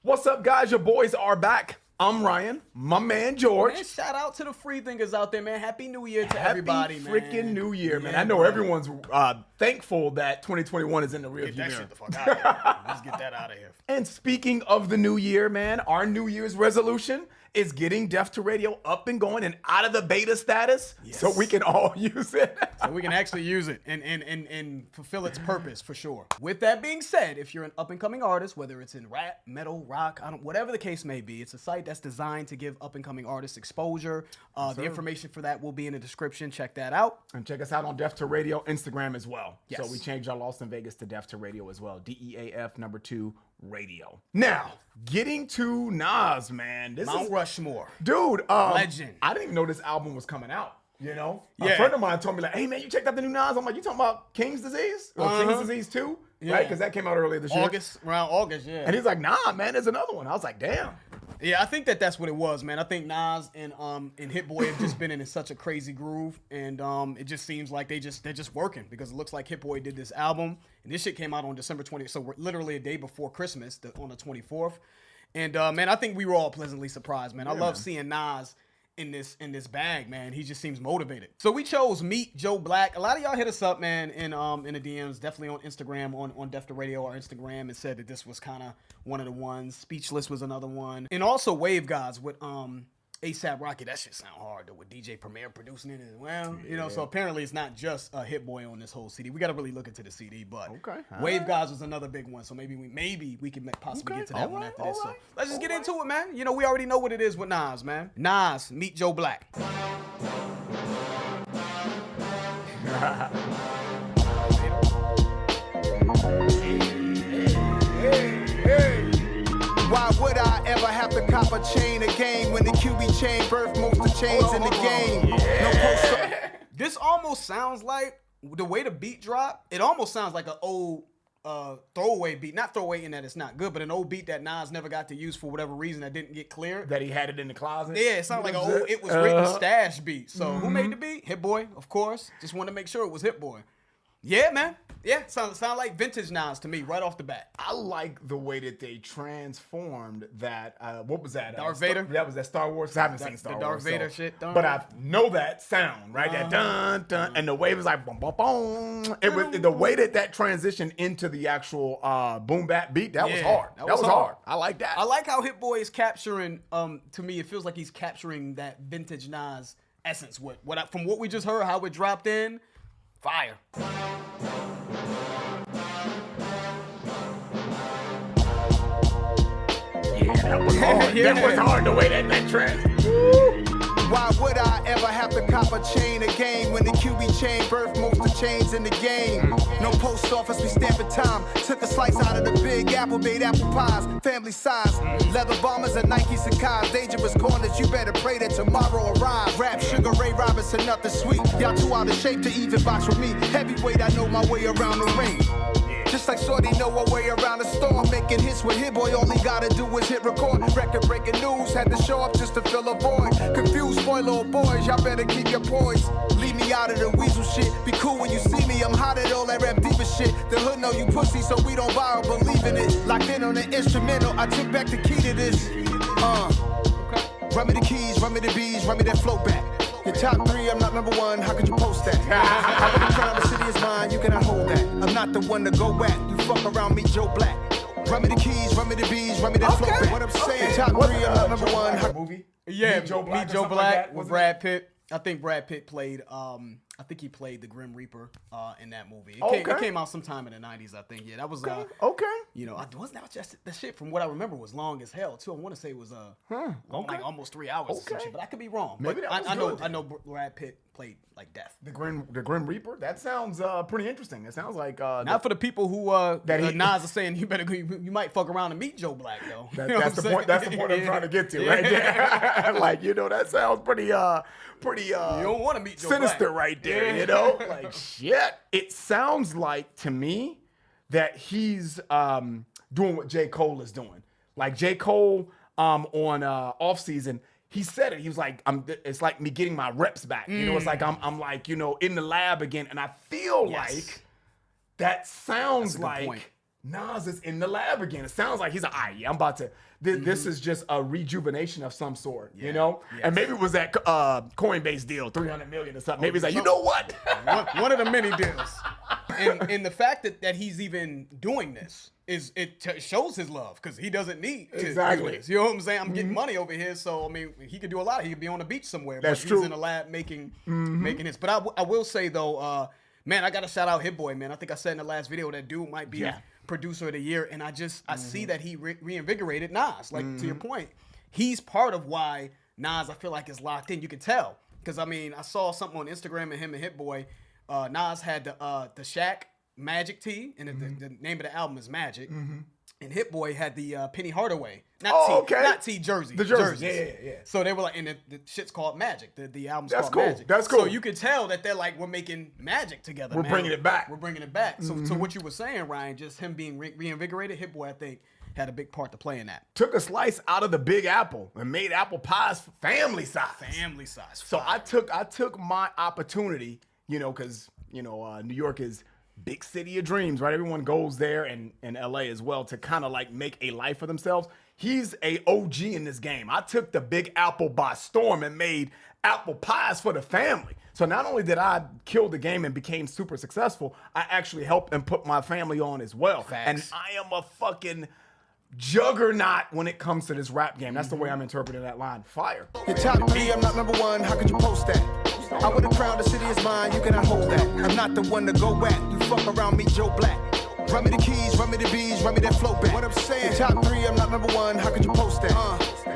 What's up, guys? Your boys are back. I'm Ryan, my man George. Man, shout out to the free thinkers out there, man. Happy New Year to everybody, man. Happy freaking New Year, man. I know everyone's thankful that 2021 is in the rearview mirror. Get that shit the fuck out of here. Let's get that out of here. And speaking of the new year, man, our New Year's resolution is getting Def to Radio up and going and out of the beta status so we can all use it. So we can actually use it and fulfill its purpose for sure. With that being said, if you're an up-and-coming artist, whether it's in rap, metal, rock, whatever the case may be, it's a site that's designed to give up-and-coming artists exposure. The information for that will be in the description. Check that out. And check us out on Def to Radio Instagram as well. Yes. So we changed our Lost in Vegas to Def to Radio as well. DEAF2 Radio. Now, getting to Nas, man. This Mount is Rushmore. Dude, legend. I didn't even know this album was coming out. You know, Yeah. a friend of mine told me like, "Hey man, you checked out the new Nas?" I'm like, "You talking about King's Disease? Or King's Disease 2? Yeah. Right? Because that came out earlier this year." Around August, yeah. And he's like, "Nah, man, there's another one." I was like, "Damn." Yeah, I think that's what it was, man. I think Nas and Hit Boy have just been in such a crazy groove, and it just seems like they're just working because it looks like Hit Boy did this album, and this shit came out on December 20th, so we're literally a day before Christmas, on the 24th. And man, I think we were all pleasantly surprised, man. I love seeing Nas in this bag, man. He just seems motivated. So we chose Meet Joe Black. A lot of y'all hit us up, man, in the DMs, definitely on Instagram, on Def to Radio, our Instagram, and said that this was kind of one of the ones. Speechless was another one. And also Wave Gods with ASAP Rocky. That shit sound hard though, with DJ Premier producing it as well. You know, so apparently it's not just a Hit Boy on this whole CD. We got to really look into the CD, but Wave Gods was another big one. So maybe we can possibly get to that one after this. So let's just get into it, man. You know, we already know what it is with Nas, man. Nas, Meet Joe Black. Why would I ever have to cop a chain again when the QB chain birthed most of the chains in the game? No post. This almost sounds like, the way the beat dropped, it almost sounds like an old throwaway beat. Not throwaway in that it's not good, but an old beat that Nas never got to use for whatever reason that didn't get cleared. That he had it in the closet. Yeah, it sounded like an old, it was written stash beat. So who made the beat? Hit Boy, of course. Just wanted to make sure it was Hit Boy. Yeah, man. Yeah, sound like vintage Nas to me right off the bat. I like the way that they transformed that. What was that? Darth Vader? That was that Star Wars. I haven't seen Star Wars. The Darth Vader shit. But I know that sound, right? That dun dun, and the way it was like boom boom boom. It was the way that transitioned into the actual boom bap beat. That was hard. That was hard. I like that. I like how Hit Boy is capturing. To me, it feels like he's capturing that vintage Nas essence. From what we just heard, how it dropped in, fire. That was hard. That was hard the way that trend. Why would I ever have to cop a chain again when the QB chain birthed most of the chains in the game? No post office, we stamping time. Took a slice out of the big apple, made apple pies, family size. Leather bombers and Nike Sacai's. Dangerous corners, you better pray that tomorrow arrives. Rap, Sugar Ray Robinson, nothing sweet. Y'all too out of shape to even box with me. Heavyweight, I know my way around the ring. Just like Shorty know her way around the storm. Making hits with Hit Boy, all he gotta do is hit record. Record breaking news, had to show up just to fill a void. Confused spoiler boys, y'all better keep your poise. Leave me out of the weasel shit. Be cool when you see me, I'm hot at all that rap deeper shit. The hood know you pussy, so we don't borrow, believe in it. Locked in on the instrumental, I took back the key to this. Run me the keys, run me the bees, run me that flow back. Your top 3, I'm not number 1, how could you post that? I really crown the city is mine, you cannot hold that. I'm not the one to go at, you fuck around me, Joe Black. Run me the keys, run me the bees, run me that flow back. What I'm saying, top 3, I'm not number 1. Movie? Yeah, Meet Joe Black, Meet Joe Black with Brad Pitt. I think Brad Pitt played, I think he played the Grim Reaper in that movie. It came out sometime in the 90s, I think. Yeah, that was, you know, wasn't that just, the shit from what I remember was long as hell, too. I want to say it was, like almost 3 hours or some shit, but I could be wrong. Maybe but that was I know Brad Pitt played, like, death. The Grim Reaper? That sounds pretty interesting. It sounds like... Not for the people who, Nas is saying you might fuck around and meet Joe Black, though. That's the point. That's the point I'm trying to get to, right there. Like, you know, that sounds pretty you don't want to meet Joe sinister Black. right there, you know? Like, shit. It sounds like, to me, that he's doing what J. Cole is doing. Like, J. Cole on Off Season, he said it. He was like, it's like me getting my reps back. You know, it's like I'm like, you know, in the lab again. And I feel like that sounds like Nas is in the lab again. It sounds like he's like, I'm about to. This is just a rejuvenation of some sort, you know. Yes. And maybe it was that Coinbase deal, $300 million or something. Maybe he's like, you know what? one of the many deals. And the fact that he's even doing this shows his love, because he doesn't need to Exactly. do this. You know what I'm saying? I'm getting money over here, so I mean, he could do a lot. He could be on the beach somewhere. That's but true. He's in the lab making his. But I will say though, man, I gotta shout out Hit Boy, man. I think I said in the last video that dude might be producer of the year, and I see that he reinvigorated Nas. Like to your point, he's part of why Nas, I feel like, is locked in. You can tell, because I mean, I saw something on Instagram of him and Hit Boy. Nas had the Shaq Magic tee, and the name of the album is Magic. And Hit Boy had the Penny Hardaway, not T jersey, the jersey, yeah. So they were like, and the shit's called Magic. The album's That's called cool. Magic. That's cool. So you could tell that they're like, we're making magic together. We're bringing it back. We're bringing it back. So what you were saying, Ryan, just him being reinvigorated, Hit Boy, I think, had a big part to play in that. Took a slice out of the Big Apple and made apple pies family size. Family size. So I took my opportunity, you know, because New York is big city of dreams, right? Everyone goes there, and LA as well, to kind of like make a life for themselves. He's a OG in this game. I took the Big Apple by storm and made apple pies for the family. So not only did I kill the game and became super successful, I actually helped and put my family on as well. Facts. And I am a fucking juggernaut when it comes to this rap game. That's the way I'm interpreting that line. Fire. Your top 3, I'm not number 1, how could you post that? I would've crowned the city is mine, you cannot hold that. I'm not the one to go at, you fuck around me, Joe Black. Run me the keys, run me the bees, run me that flow back. What I'm saying, your top 3, I'm not number 1, how could you post that?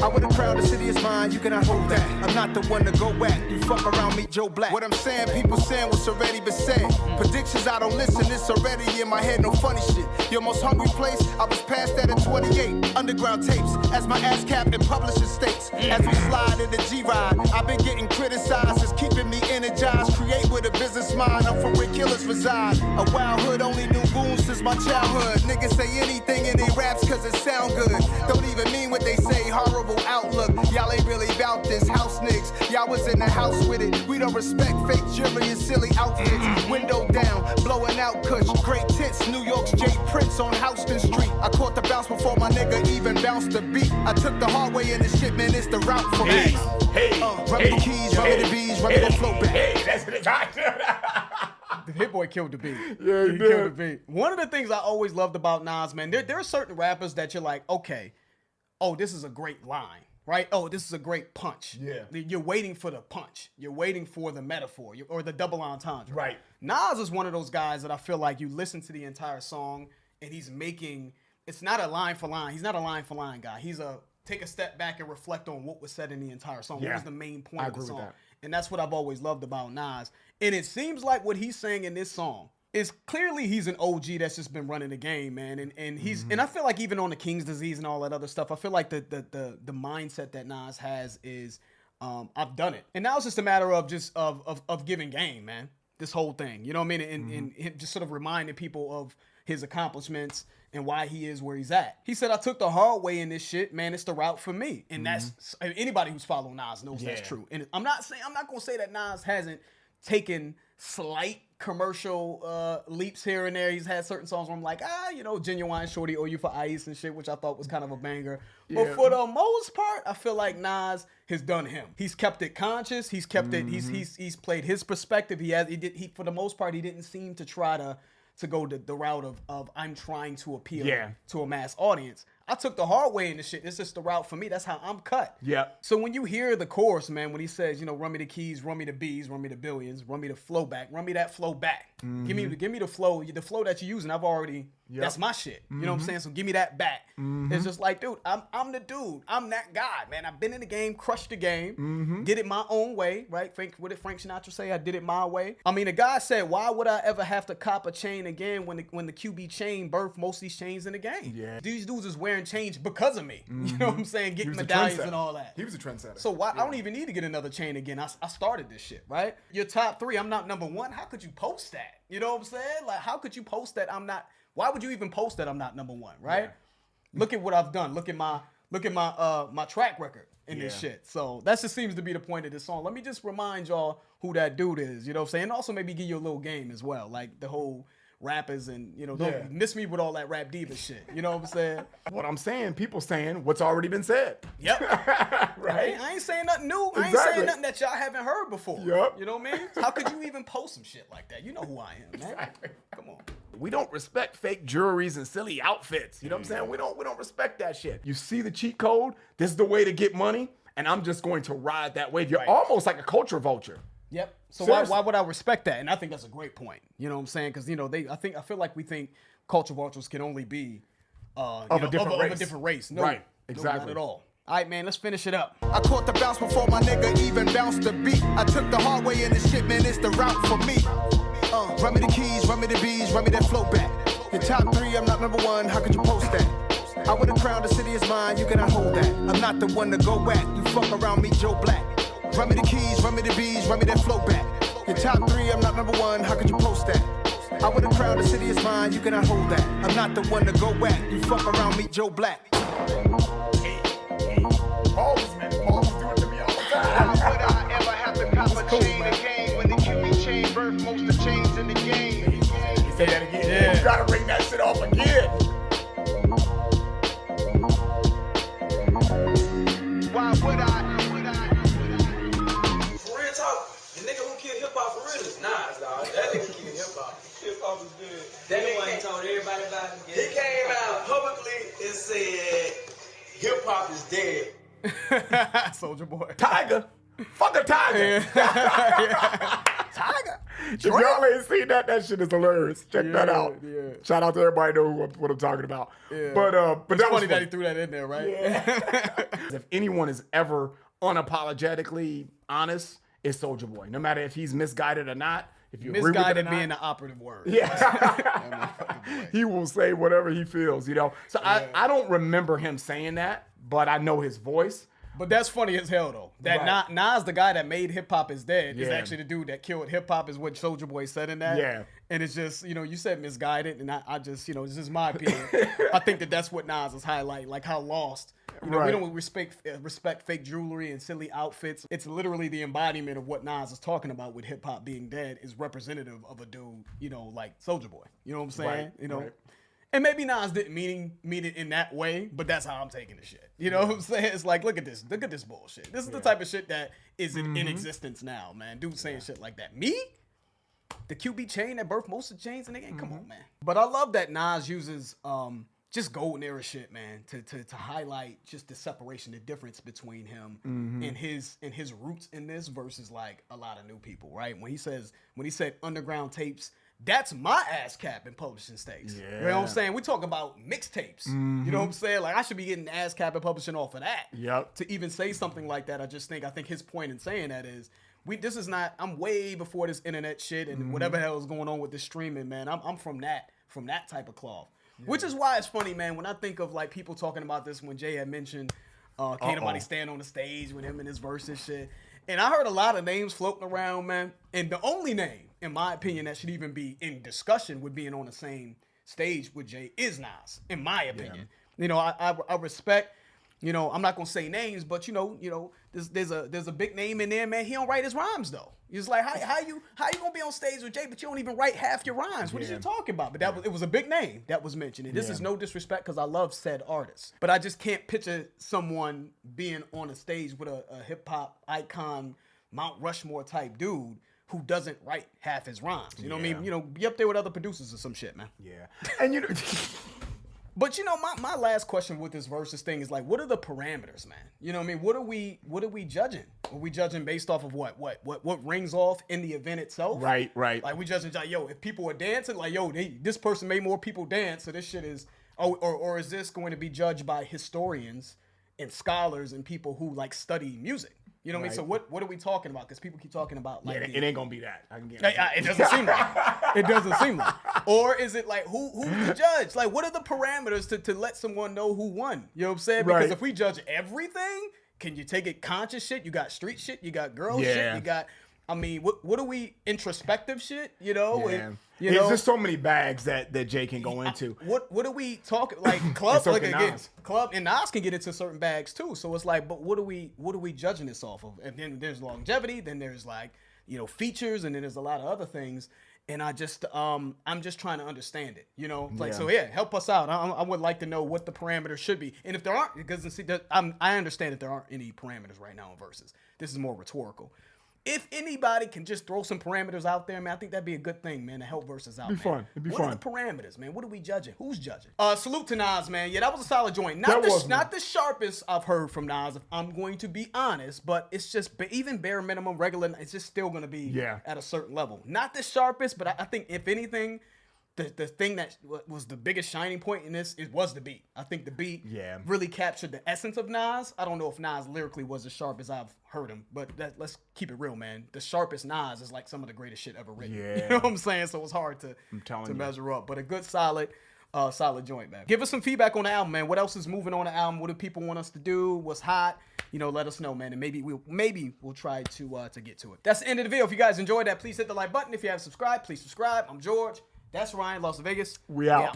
I would've crowned the city is mine, you cannot hold that. I'm not the one to go at, you fuck around me, Joe Black. What I'm saying, people saying what's already been said. Predictions, I don't listen, it's already in my head, no funny shit. Your most hungry place, I was past that at 28. Underground tapes, as my ass cap in publishing states. As we slide in the G-Ride, I've been getting criticized, it's keeping me energized. Create with a business mind, I'm from where killers reside. A wild hood, only knew goons since my childhood. Niggas say anything in they raps cause it sound good. Don't even mean what they say, horrible outlook. Y'all ain't really about this house niggas. Y'all was in the house with it. We don't respect fake jewelry and silly outfits. Window down, blowing out kush. Great tits, New York's J. Prince on Houston Street. I caught the bounce before my nigga even bounced the beat. I took the hard way in the shit, man, it's the route for me. Run me the keys, run me the bees, run me that flow back. Hey, that's what it's The Hit Boy killed the beat. Yeah, he killed the beat. One of the things I always loved about Nas, man, there are certain rappers that you're like, okay, oh, this is a great line, right? Oh, this is a great punch. Yeah. You're waiting for the punch. You're waiting for the metaphor or the double entendre. Right. Nas is one of those guys that I feel like you listen to the entire song and he's making, it's not a line for line. He's not a line for line guy. He's a take a step back and reflect on what was said in the entire song. Yeah. What was the main point I of the agree with song? that. And that's what I've always loved about Nas. And it seems like what he's saying in this song is clearly he's an OG that's just been running the game, man. And he's and I feel like even on the King's Disease and all that other stuff, I feel like the mindset that Nas has is I've done it. And now it's just a matter of just of giving game, man. This whole thing. You know what I mean? And him just sort of reminding people of his accomplishments and why he is where he's at. He said, I took the hard way in this shit, man. It's the route for me. And that's anybody who's following Nas knows that's true. And I'm not gonna say that Nas hasn't taken slight commercial leaps here and there. He's had certain songs where I'm like, Genuine Shorty, Owe You for Ice and shit, which I thought was kind of a banger. Yeah. But for the most part, I feel like Nas has done him. He's kept it conscious. He's kept it. He's played his perspective. He for the most part, he didn't seem to try to go the route of I'm trying to appeal to a mass audience. I took the hard way in this shit. It's just the route for me. That's how I'm cut. Yeah. So when you hear the chorus, man, when he says, run me the keys, run me the bees, run me the billions, run me the flow back, run me that flow back. Give me the flow that you're using. I've already, that's my shit. You know what I'm saying? So give me that back. It's just like, dude, I'm the dude. I'm that guy, man. I've been in the game, crushed the game, did it my own way, right? What did Frank Sinatra say? I did it my way. I mean, the guy said, why would I ever have to cop a chain again when the QB chain birthed most of these chains in the game? Yeah. These dudes is wearing chains because of me. You know what I'm saying? Getting medallions and all that. He was a trendsetter. So why I don't even need to get another chain again. I started this shit, right? Your top 3, I'm not number 1. How could you post that? You know what I'm saying? Like, how could you post that I'm not? Why would you even post that I'm not number 1, right? Yeah. Look at what I've done. Look at my track record in this shit. So that just seems to be the point of this song. Let me just remind y'all who that dude is. You know what I'm saying? And also maybe give you a little game as well, like the whole rappers and, you know, don't miss me with all that rap diva shit. You know what I'm saying? What I'm saying, people saying what's already been said. Yep. Right? I ain't saying nothing new. I ain't Exactly. saying nothing that y'all haven't heard before. Yep. You know what I mean? How could you even post some shit like that? You know who I am, man. Exactly. Come on. We don't respect fake jewelries and silly outfits. You know what I'm saying? We don't respect that shit. You see the cheat code, this is the way to get money, and I'm just going to ride that wave. You're almost like a culture vulture. Yep. So Seriously. why would I respect that? And I think that's a great point. You know what I'm saying? Because, you know, I feel like we think culture vultures can only be Of a different race. No, Right. no, Exactly. not at all. All right, man, let's finish it up. I caught the bounce before my nigga even bounced the beat. I took the hard way in the shit, man, it's the route for me. Run me the keys, run me the bees, run me that flow back. Your top 3, I'm not number 1, how could you post that? I would've crowned the city is mine, you cannot hold that. I'm not the one to go back, you fuck around me, Joe Black. Run me the keys, run me the bees, run me that flow back. Your top 3, I'm not number 1, how could you post that? I would've crowned the city is mine, you cannot hold that. I'm not the one to go back, you fuck around me, Joe Black. Paul was doing it to me all the time. Would I ever have to cop a chain again when the QB chain birthed most of the chains in the game? You say that again. Yeah. You gotta ring that shit off again. Why would I? For real talk, the nigga who killed hip hop for real is Nas, dog. That nigga killed hip hop. Hip hop is good. That nigga told everybody about it. He came out publicly and said hip hop is dead. Soulja Boy. Tiger. Fuck a tiger. Tiger. If y'all ain't seen that, that shit is hilarious. Check that Yeah, out. yeah. Shout out to everybody know what I'm talking about. Yeah. But It's that was funny that he threw that in there, right? If anyone is ever unapologetically honest, it's Soulja Boy. No matter if he's misguided or not. If you agree with it or Misguided not. being the operative word. Yeah. He will say whatever he feels, you know. So I don't remember him saying that, but I know his voice. But that's funny as hell, though. That Right. Nas, the guy that made hip hop is dead, is Yeah. actually the dude that killed hip hop, is what Soulja Boy said in that. Yeah. And it's just, you know, you said misguided, and I just, you know, this is my opinion. I think that's what Nas is highlighting, like how lost. You know, Right. we don't respect fake jewelry and silly outfits. It's literally the embodiment of what Nas is talking about with hip hop being dead is representative of a dude, you know, like Soulja Boy. You know what I'm saying? Right, You know. right. And maybe Nas didn't mean it in that way, but that's how I'm taking the shit. You know what I'm saying? It's like, look at this bullshit. This is the type of shit that is in existence now, man. Dude saying shit like that. Me? The QB chain that birthed most of the chains in the game? Come on, man. But I love that Nas uses just golden era shit, man, to highlight just the separation, the difference between him and his roots in this versus like a lot of new people, right? When he said underground tapes, that's my ass cap in publishing stakes. You know what I'm saying? We talk about mixtapes. You know what I'm saying? Like I should be getting ass cap in publishing off of that. Yep. To even say something like that, I think his point in saying that is I'm way before this internet shit and whatever the hell is going on with this streaming, man. I'm from that type of cloth. Yeah. Which is why it's funny, man, when I think of like people talking about this when Jay had mentioned can't nobody stand on the stage with him and his verses shit. And I heard a lot of names floating around, man. And the only name, in my opinion, that should even be in discussion with being on the same stage with Jay is Nas, in my opinion. Yeah. You know, I respect, you know, I'm not gonna say names, but you know, there's a big name in there, man. He don't write his rhymes though. He's like, how you gonna be on stage with Jay, but you don't even write half your rhymes? What is you talking about? But it was a big name that was mentioned. And this is no disrespect because I love said artists, but I just can't picture someone being on a stage with a hip hop icon, Mount Rushmore type dude who doesn't write half his rhymes. You know what I mean? You know, be up there with other producers or some shit, man. Yeah. And you know. But you know, my last question with this versus thing is like, what are the parameters, man? You know what I mean? What are we judging? Are we judging based off of what rings off in the event itself? Right. Like we judging, like, yo, if people are dancing, like, yo, this person made more people dance, so this shit is, or is this going to be judged by historians and scholars and people who like study music? You know what I mean? So what are we talking about? Because people keep talking about like it ain't gonna be that. I can guarantee it doesn't seem like it doesn't seem like. Or is it like who's the judge? Like what are the parameters to let someone know who won? You know what I'm saying? Because if we judge everything, can you take it conscious shit? You got street shit, you got girl shit, you got I mean, what are we introspective shit? You know, There's just so many bags that Jay can go into. What are we talking like? Club, so like can again, Nas. club and Nas can get into certain bags too. So it's like, but what are we judging this off of? And then there's longevity, then there's like features, and then there's a lot of other things. And I'm just trying to understand it, you know. Like, so yeah, help us out. I would like to know what the parameters should be, and if there aren't, because I understand that there aren't any parameters right now in Verzuz. This is more rhetorical. If anybody can just throw some parameters out there, man, I think that'd be a good thing, man, to help Verzuz out. It'd be fun. It'd be what fun. What are the parameters, man? What are we judging? Who's judging? Salute to Nas, man. Yeah, that was a solid joint. Not the sharpest I've heard from Nas, if I'm going to be honest, but it's just even bare minimum, regular, it's just still going to be at a certain level. Not the sharpest, but I think if anything, the thing that was the biggest shining point in this was the beat. I think the beat really captured the essence of Nas. I don't know if Nas lyrically was as sharp as I've heard him, but let's keep it real, man. The sharpest Nas is like some of the greatest shit ever written. Yeah. You know what I'm saying? So it's hard to measure up, but a good solid joint, man. Give us some feedback on the album, man. What else is moving on the album? What do people want us to do? What's hot? You know, let us know, man, and maybe we'll try to get to it. That's the end of the video. If you guys enjoyed that, please hit the like button. If you haven't subscribed, please subscribe. I'm George. That's Ryan, Las Vegas. We out.